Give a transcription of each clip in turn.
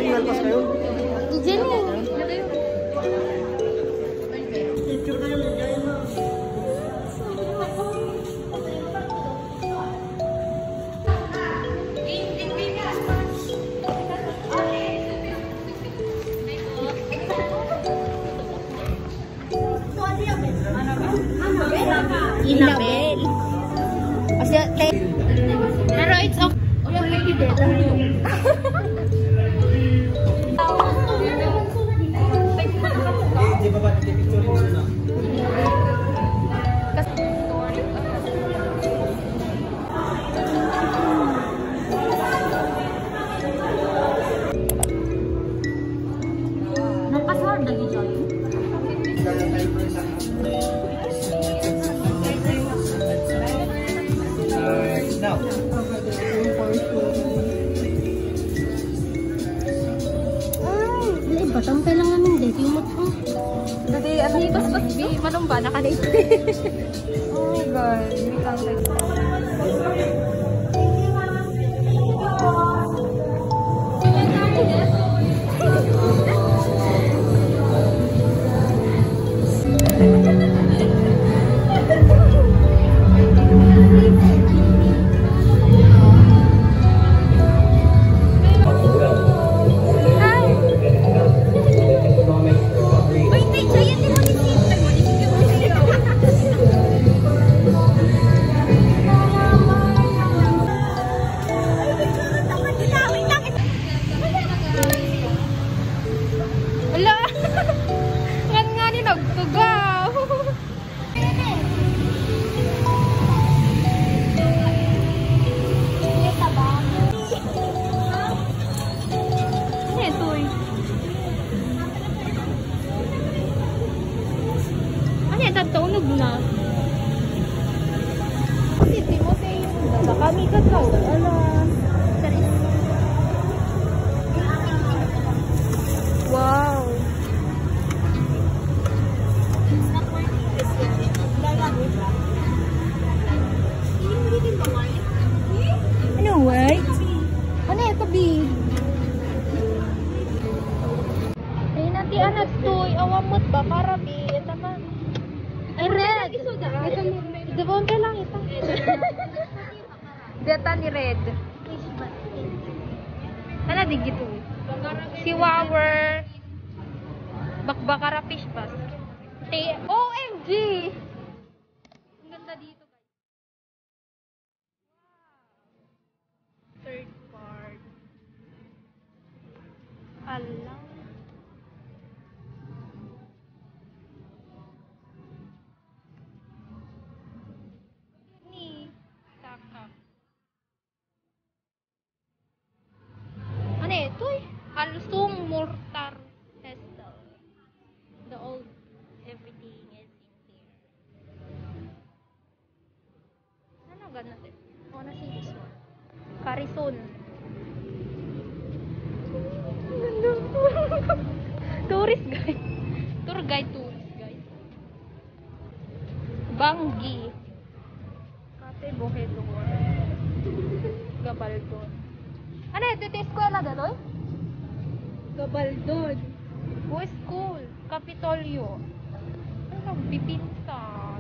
Nalpas kayo? Jenny. Picture kayo ng gaya na. Inabel. Kasi, pero it's okay. Di ba ba picture mo na? Napasahod lagi dyan. Now. Ay, batampay lang namin dito yung matang. Dati, ano yung pas-pas-bi? Manong ba? Nakalate. Oh my God. Wait lang tayo. Taunog na. Kasi Timothy yung dala kami kataw. Alam. Wow. Ano, wait? Ano yung tabi? Ay, nanti anak to'y awamot ba? Karabi. Tama. Ay, red! Ito ba ang lang ito? Data ni Red. Ano di gitu? Si Wawer. Bakbakara fish bus. OMG! Ang ganda dito, guys. Wow. Third part. Alam. Ano ito eh? Alusong mortar pestle. The old everything is in here. Ano ganun natin? I wanna see this one. Carison. Tourist guide. Tour guide tourist guide. Banggi. Kate Bohedo. Gabaldon. Ano ito? Ito eskwela daloy? Gabaldon. O school. Kapitolyo. Ano? Pipinsan.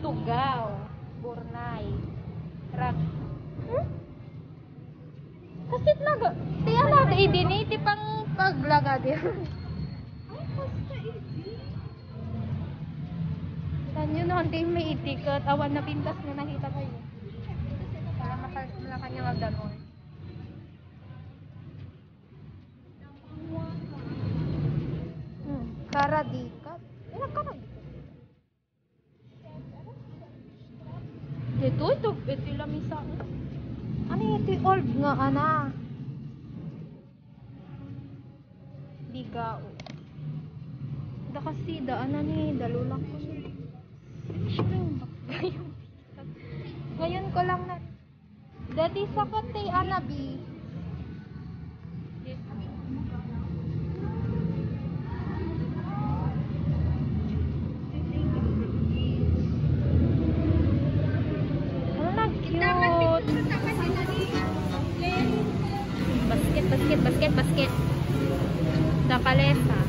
Tugaw. Bornay. Rak. Kasi naga. Tiya na. Idiniti pang paglaga din. Ay, basta idi. Saan yun? Hindi may itikat. Awan na pintas na nakita kayo. Wala kanya magdanoy. Karadikat. Ilang karadikat? Dito, ito lang isa. Ano ito? Old nga, ana. Bigao. Da kasi, daan na ni, dalulang ko siya. Ngayon ko lang na. Dati sa katay anabi. Ano na cute. Basket. The Calesa.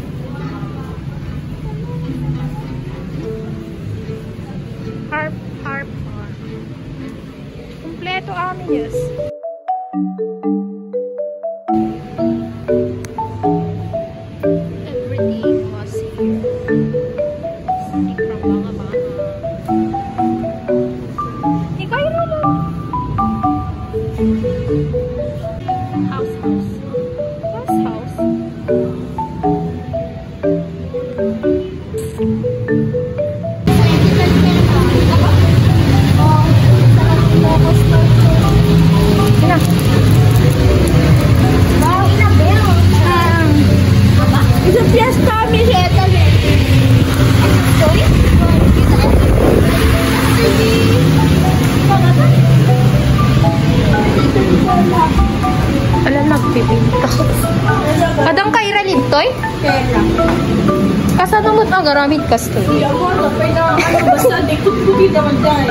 Harp. Kompleto amin, yes. Everything was here. Starting from Banga. Ikaw yun lang. House. What's house? Isang fiesta kami siya ito. Sorry? Wala nagpipinta. Kadang kaira nitoy? Kasanamot ang garamit kasto. Iya mo, tapay na basta di ko bukita man dyan.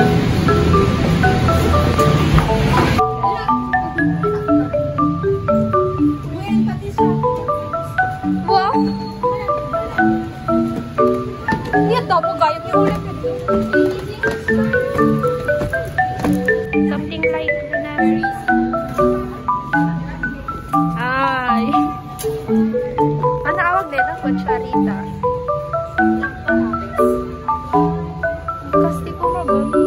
Wow! Yan daw po gayam yung ulit. Something like the nurseries. Ay! Ano awag din ang kutsarita? Kasi ko magoni.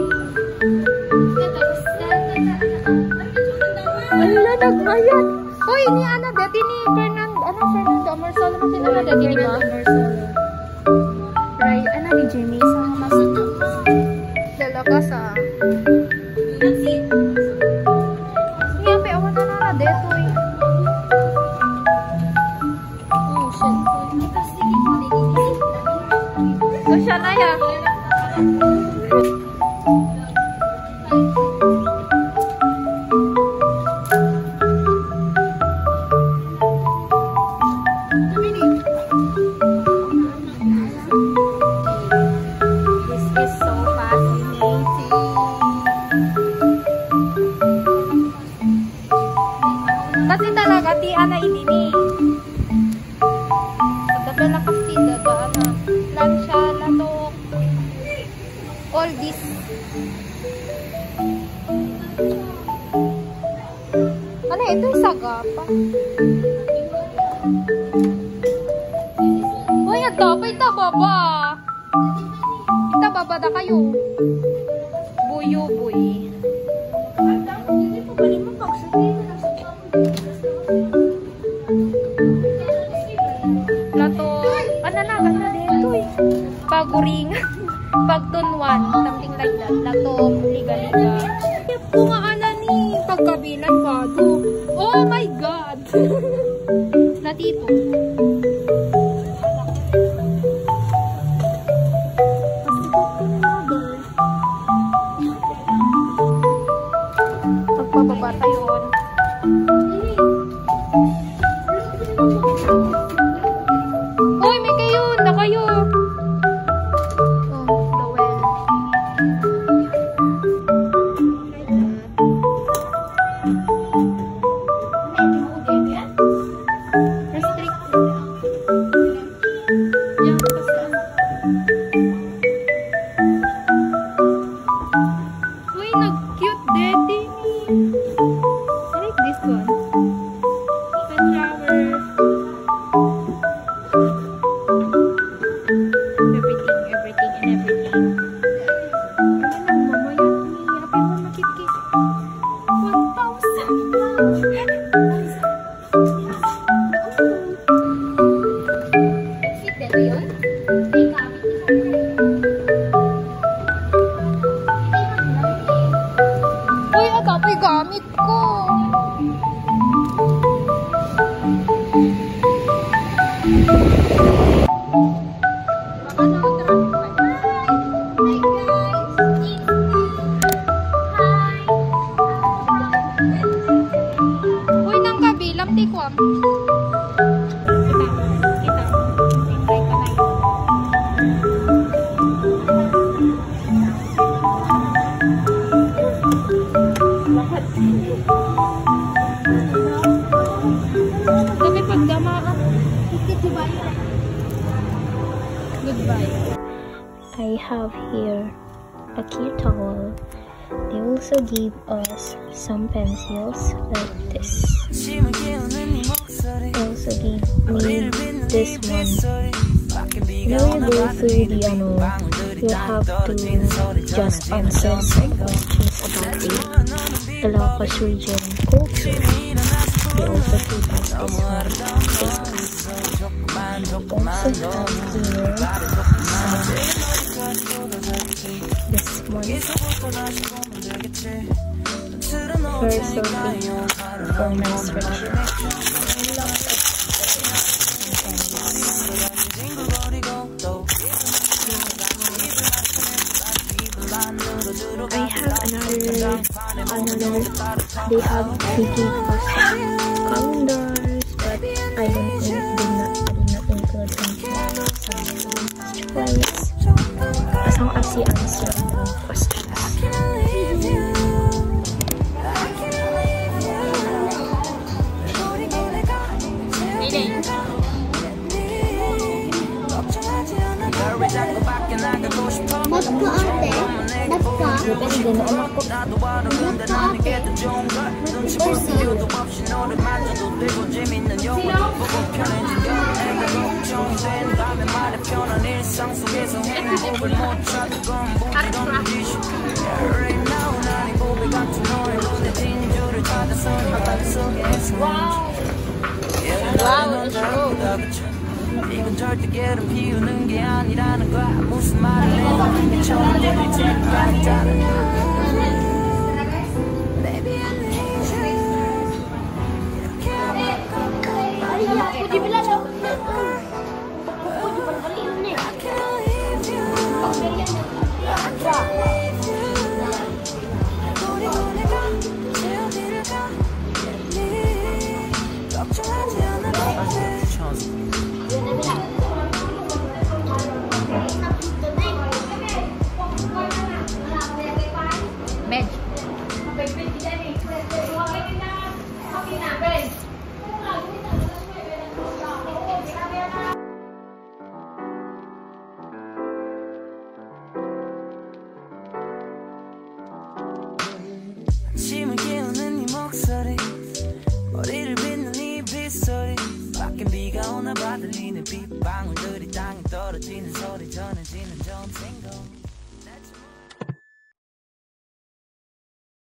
Ala, nagmayat! Hoy, ni Ana, dati ni Fernando Amorsolo, masin Ana, dati ni Amorsolo. Right, Ana ni Jimmy, sa masin. Dalakas ah. Niya, pe, awan na na, deto eh. Oh, shit. So, siya na ya. Kasi talaga, ti ana idini. Pagdabela kasi, dadaan na. Lansya, latok. All this. Ano, ito yung sagapa. Uy, ang tapay tababa. Itababa na kayo. Buyo-buy. Lato, ano na dito eh. Paguring, pagtunwan, something like that. Lato, liga-liga. Kung ana ni pagkabilan pa to. Oh my God! Latito. Pagpababa tayo. Uy, may kayo! Na kayo! Oh, the well. Restricted. Yan, kasi. Uy, nag-cute daddy. I like this one. The shower. Everything and everything. Ano lang, mamaya ni happy mo makikis. 1,000. Exit dito yun? May gamit ito. Uy, agapoy gamit ko. Uy, nang kabilang tikwam. Kita. Tintay pa na yun. Bakit? Goodbye. I have here a cute towel. They also gave us some pencils like this. They also gave me this one. When you go through the you have to just answer some questions about the Ilocos region culture. They also gave us this one. Also have here this one. Very something for my stretcher. I have another. They gave us calendars, but I don't know. Did not include any choice as long as you answer the questions. Depende na anak ko. 이건 절대 게으름 피우는 게 아니라는 거야. 무슨 말을 해? 처음 들릴 때가 있잖아. Baby I need you. Aku dibilang aku I can't leave you. I can't leave you. 그리고 내가 제 어디를 가니 걱정하지 않아 baby. Med. 아침을 깨우는 네 목소리 머리를 빗는 네 빗소리 밖엔 비가 오나 봐 들리는 빗방울들이 땅에 떨어지는 소리 전해지는 좋은 생각